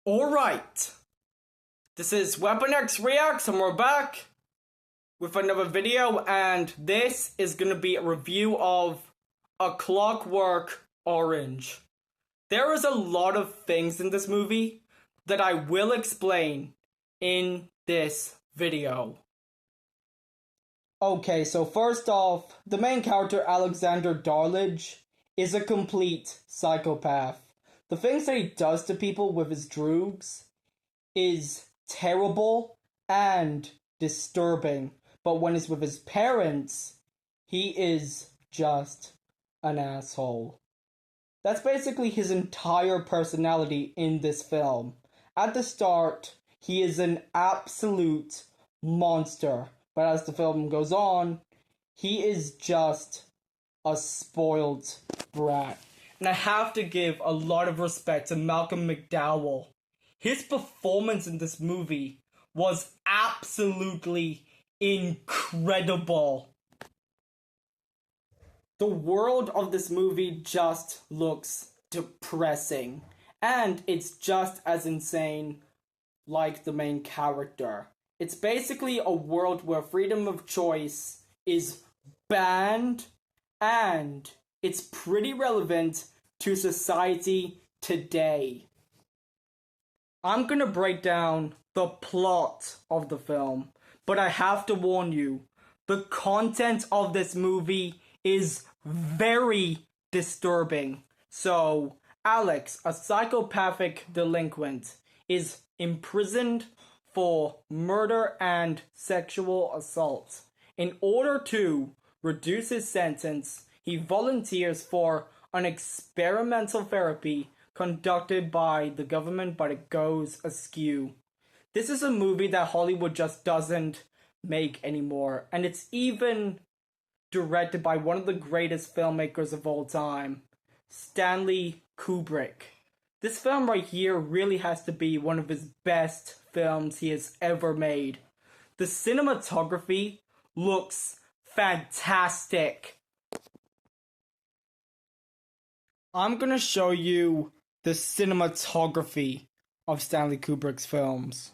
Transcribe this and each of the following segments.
Alright, this is Weapon X Reacts and we're back with another video, and this is gonna be a review of A Clockwork Orange. There is a lot of things in this movie that I will explain in this video. Okay, so first off, the main character Alexander Darlidge is a complete psychopath. The things that he does to people with his droogs is terrible and disturbing. But when he's with his parents, he is just an asshole. That's basically his entire personality in this film. At the start, he is an absolute monster. But as the film goes on, he is just a spoiled brat. And I have to give a lot of respect to Malcolm McDowell. His performance in this movie was absolutely incredible. The world of this movie just looks depressing. And it's just as insane like the main character. It's basically a world where freedom of choice is banned, and it's pretty relevant to society today. I'm gonna break down the plot of the film, but I have to warn you, the content of this movie is very disturbing. So, Alex, a psychopathic delinquent, is imprisoned for murder and sexual assault. In order to reduce his sentence, he volunteers for an experimental therapy conducted by the government, but it goes askew. This is a movie that Hollywood just doesn't make anymore, and it's even directed by one of the greatest filmmakers of all time, Stanley Kubrick. This film right here really has to be one of his best films he has ever made. The cinematography looks fantastic. I'm gonna show you the cinematography of Stanley Kubrick's films.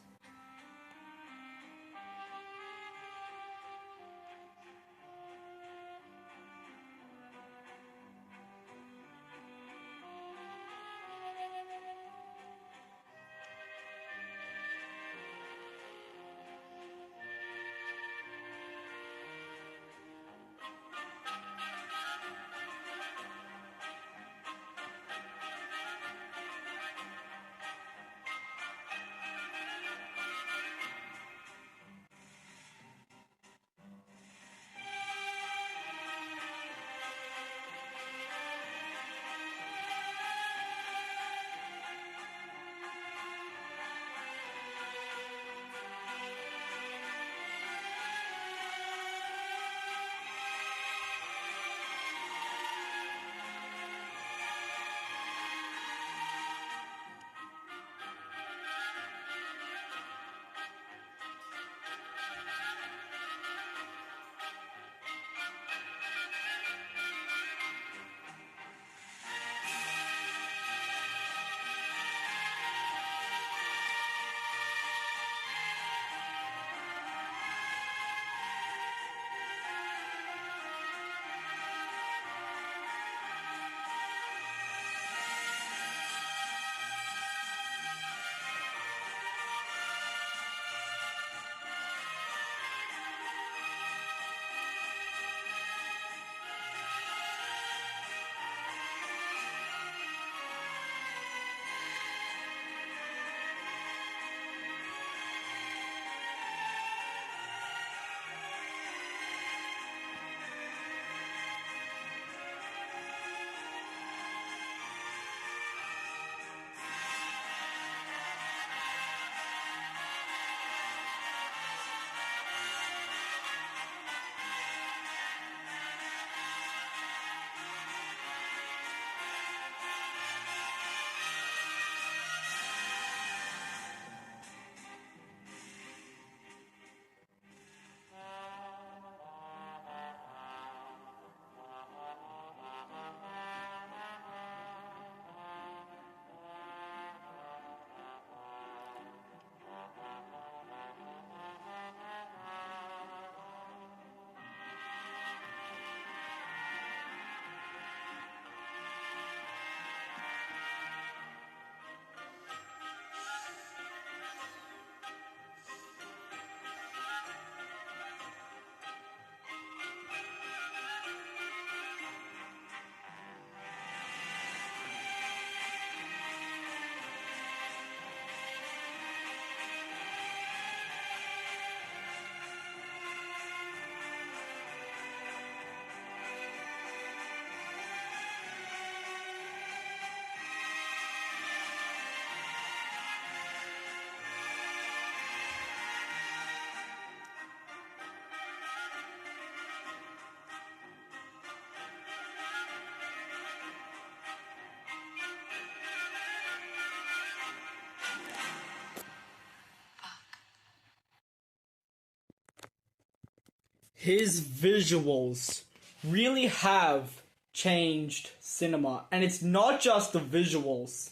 his visuals really have changed cinema. And it's not just the visuals,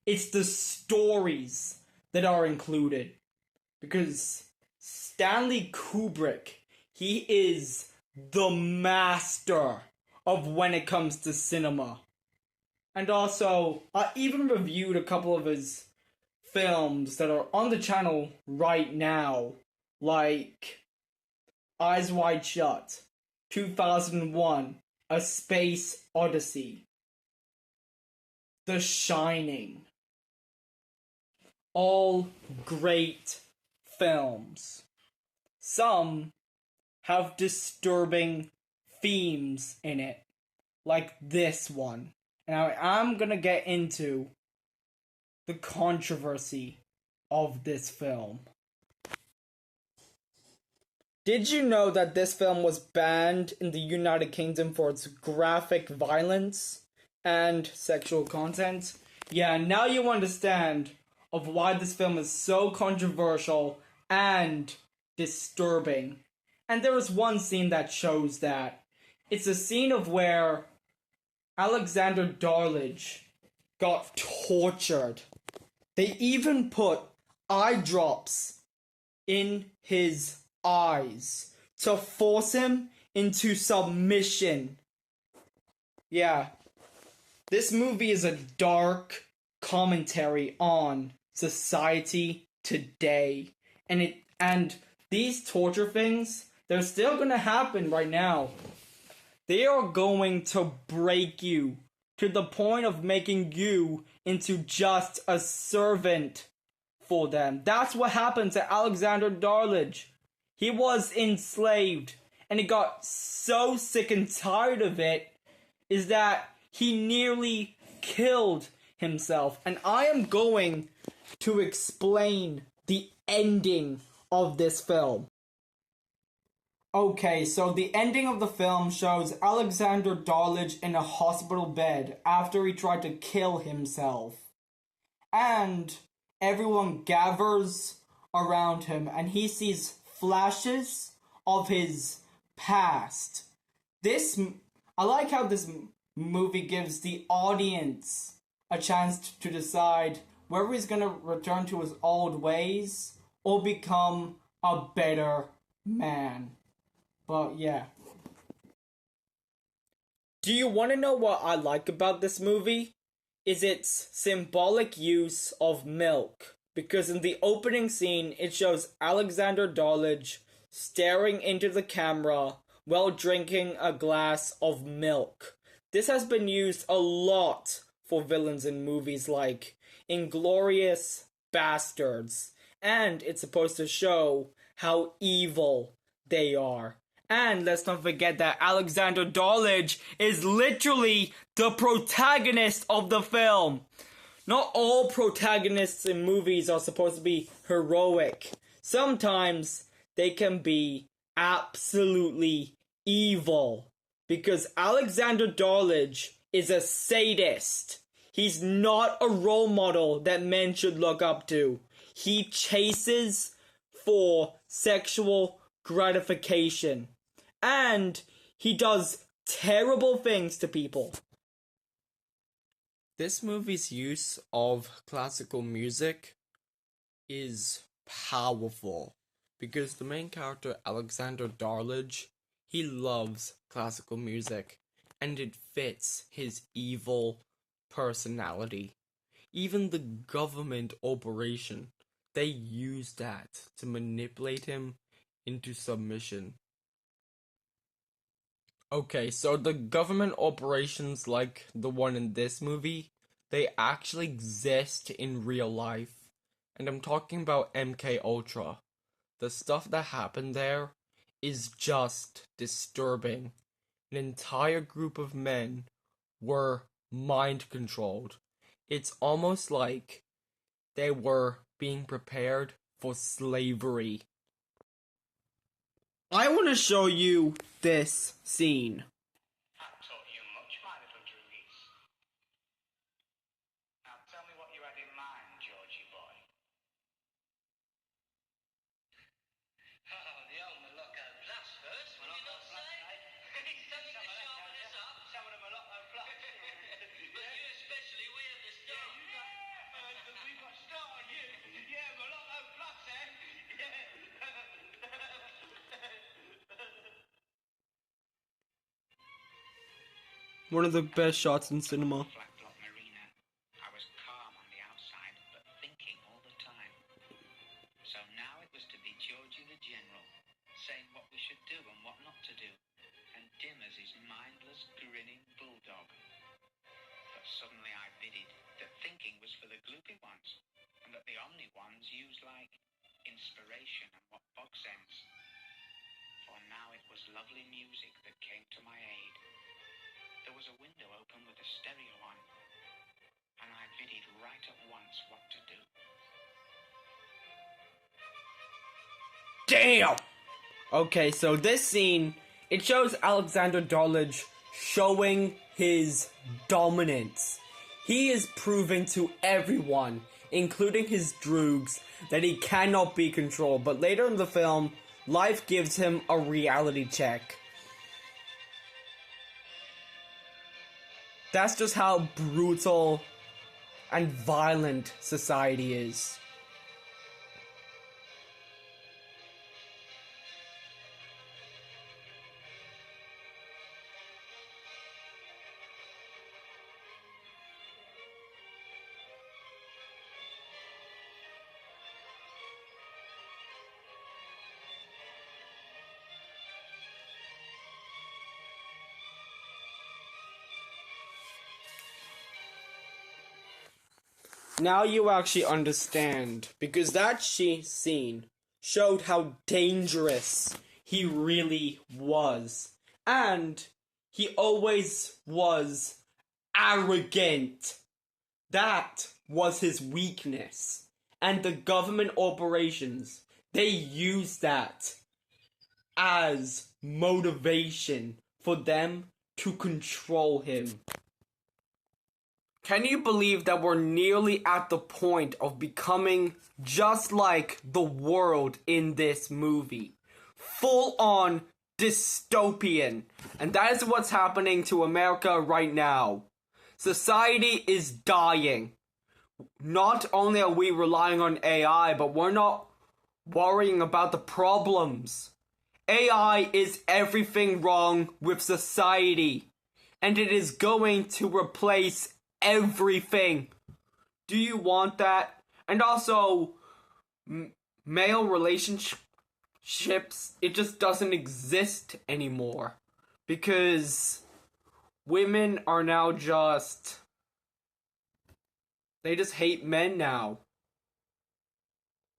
it's the stories that are included. Because Stanley Kubrick, he is the master of when it comes to cinema. And also, I even reviewed a couple of his films that are on the channel right now, like Eyes Wide Shut, 2001, A Space Odyssey, The Shining. All great films. Some have disturbing themes in it, like this one. Now, I'm gonna get into the controversy of this film. Did you know that this film was banned in the United Kingdom for its graphic violence and sexual content? Yeah, now you understand of why this film is so controversial and disturbing. And there is one scene that shows that. It's a scene of where Alexander Darlidge got tortured. They even put eye drops in his eyes to force him into submission. Yeah, this movie is a dark commentary on society today. And these torture things, they're still gonna happen right now. They are going to break you to the point of making you into just a servant for them. That's what happened to Alexander Darlidge. He was enslaved, and he got so sick and tired of it is that he nearly killed himself. And I am going to explain the ending of this film. Okay, so the ending of the film shows Alexander Darlidge in a hospital bed after he tried to kill himself. And everyone gathers around him and he sees flashes of his past. I like how this movie gives the audience a chance to decide whether he's gonna return to his old ways or become a better man. But yeah. Do you want to know what I like about this movie? Is its symbolic use of milk. Because in the opening scene, it shows Alexander Darlidge staring into the camera while drinking a glass of milk. This has been used a lot for villains in movies like Inglourious Bastards. And it's supposed to show how evil they are. And let's not forget that Alexander Darlidge is literally the protagonist of the film. Not all protagonists in movies are supposed to be heroic. Sometimes they can be absolutely evil. Because Alexander Darlidge is a sadist. He's not a role model that men should look up to. He chases for sexual gratification. And he does terrible things to people. This movie's use of classical music is powerful because the main character, Alexander Darlidge, he loves classical music and it fits his evil personality. Even the government operation, they use that to manipulate him into submission. Okay, so the government operations like the one in this movie, they actually exist in real life. And I'm talking about MK Ultra. The stuff that happened there is just disturbing. An entire group of men were mind controlled. It's almost like they were being prepared for slavery. I want to show you this scene. I've taught you much, my little droogies. Now tell me what you had in mind, Georgie boy. Oh, the old Malocco. That's first. We're not One of the best shots in cinema. Flat block marina. I was calm on the outside, but thinking all the time. So now it was to be Georgie the General, saying what we should do and what not to do, and dim as his mindless, grinning bulldog. But suddenly I bidded that thinking was for the gloopy ones, and that the omni ones used like inspiration and what Bog sends. For now it was lovely music that came to my aid. There was a window open with a stereo on, and I bidded right at once what to do. Damn! Okay, so this scene, it shows Alexander Dulwich showing his dominance. He is proving to everyone, including his droogs, that he cannot be controlled. But later in the film, life gives him a reality check. That's just how brutal and violent society is. Now you actually understand, because that scene showed how dangerous he really was. And he always was arrogant. That was his weakness. And the government operations, they used that as motivation for them to control him. Can you believe that we're nearly at the point of becoming just like the world in this movie? Full on dystopian. And that is what's happening to America right now. Society is dying. Not only are we relying on AI, but we're not worrying about the problems. AI is everything wrong with society. And it is going to replace everything. Do you want that? And also, male relationships, it just doesn't exist anymore. Because women are now just... they just hate men now.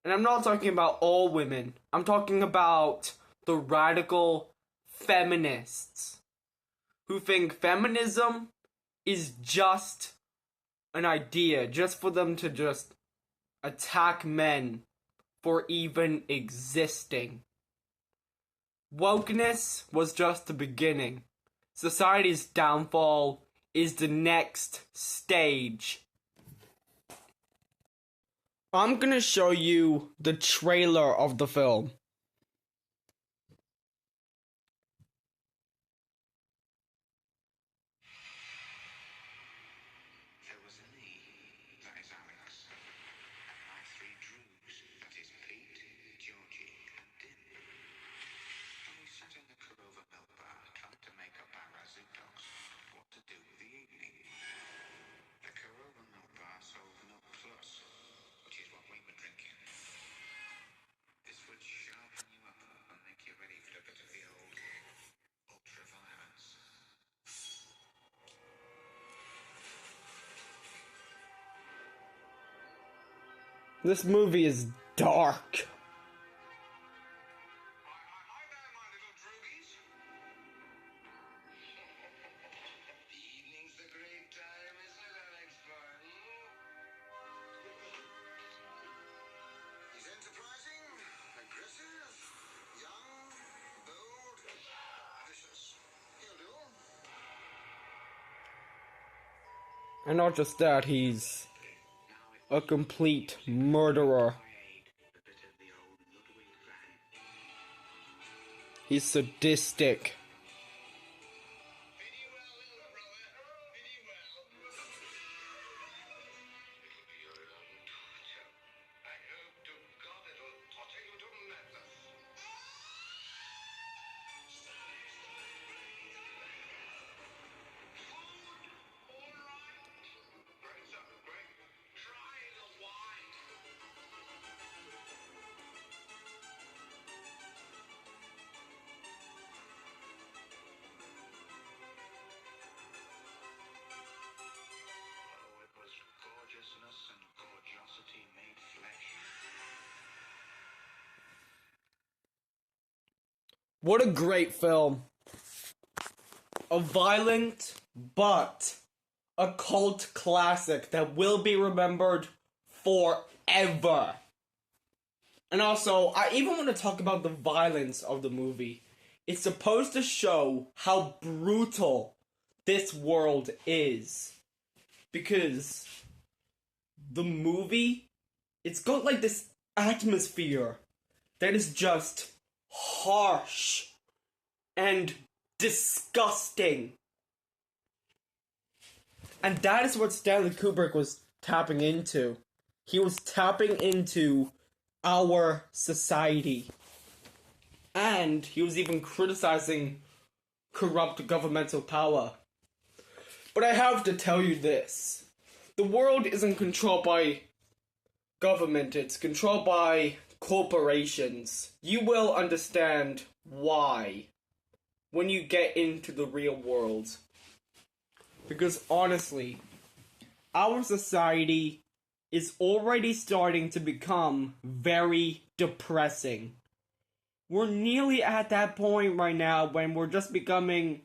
And I'm not talking about all women. I'm talking about the radical feminists who think feminism is just an idea, just for them to just attack men for even existing. Wokeness was just the beginning. Society's downfall is the next stage. I'm gonna show you the trailer of the film. There was me, that is Alex, and my three droogs, that is Pete, Georgie, and Dim. And we sat in the Corova milk bar trying to make up our razoo-dogs what to do with the evening. The Corova milk bar sold Milk Plus, which is what we were drinking. This would sharpen you up and make you ready for a bit of the old ultra-violence. This movie is dark. Hi there, my little droogies. The evening's a great time, isn't it, Alex boy? He's enterprising, aggressive, young, bold, vicious. He'll do. And not just that, he's a complete murderer. He's sadistic. Pretty well, little brother. Pretty well. It'll be your own torture. I hope to God it'll torture you to madness. What a great film. A violent, but a cult classic that will be remembered forever. And also, I even want to talk about the violence of the movie. It's supposed to show how brutal this world is. Because the movie, it's got like this atmosphere that is just harsh and disgusting. And that is what Stanley Kubrick was tapping into. He was tapping into our society. And he was even criticizing corrupt governmental power. But I have to tell you this. The world isn't controlled by government, it's controlled by corporations. You will understand why when you get into the real world. Because honestly, our society is already starting to become very depressing. We're nearly at that point right now when we're just becoming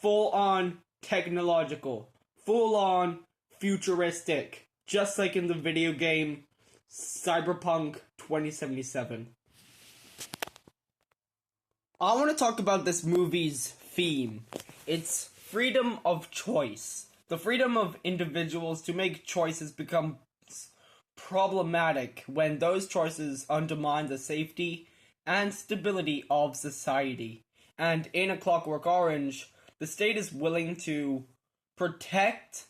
full-on technological, full-on futuristic, just like in the video game Cyberpunk 2077. I want to talk about this movie's theme. It's freedom of choice. The freedom of individuals to make choices becomes problematic when those choices undermine the safety and stability of society. And in A Clockwork Orange, the state is willing to protect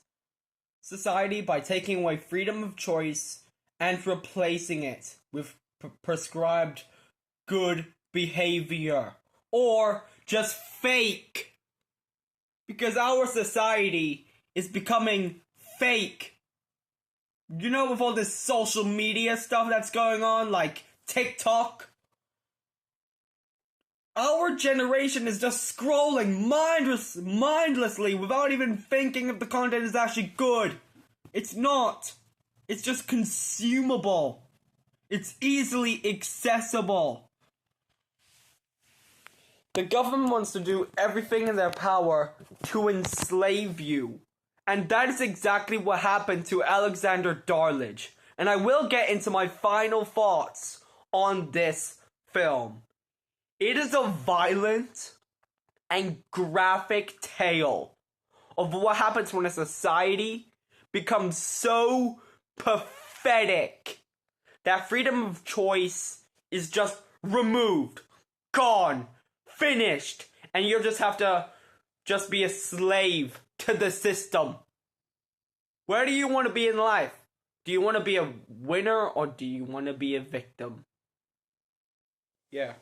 society by taking away freedom of choice and replacing it with prescribed good behavior. Or just fake. Because our society is becoming fake. You know, with all this social media stuff that's going on, like TikTok. Our generation is just scrolling mindlessly without even thinking if the content is actually good. It's not. It's just consumable. It's easily accessible. The government wants to do everything in their power to enslave you. And that is exactly what happened to Alexander Darlidge. And I will get into my final thoughts on this film. It is a violent and graphic tale of what happens when a society becomes so pathetic that freedom of choice is just removed, gone, finished, and you just have to just be a slave to the system. Where do you want to be in life? Do you want to be a winner or do you want to be a victim? Yeah.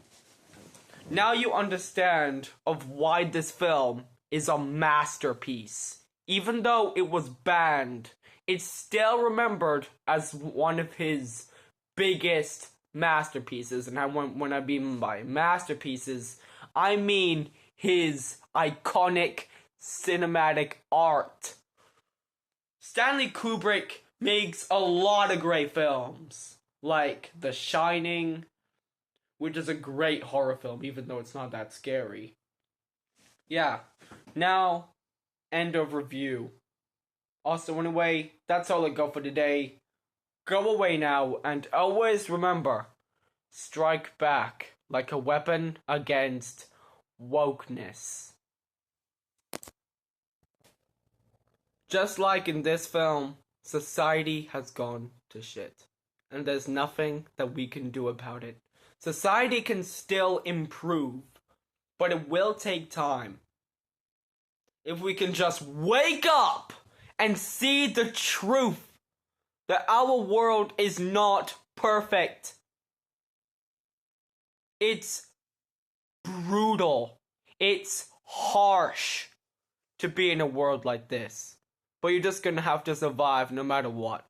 Now you understand of why this film is a masterpiece. Even though it was banned, it's still remembered as one of his biggest masterpieces. And when I mean by masterpieces, I mean his iconic cinematic art. Stanley Kubrick makes a lot of great films, like The Shining, which is a great horror film, even though it's not that scary. Yeah. Now, end of review. Also, anyway, that's all I got for today. Go away now, and always remember, strike back like a weapon against wokeness. Just like in this film, society has gone to shit. And there's nothing that we can do about it. Society can still improve, but it will take time. If we can just wake up and see the truth that our world is not perfect. It's brutal. It's harsh to be in a world like this. But you're just gonna have to survive no matter what.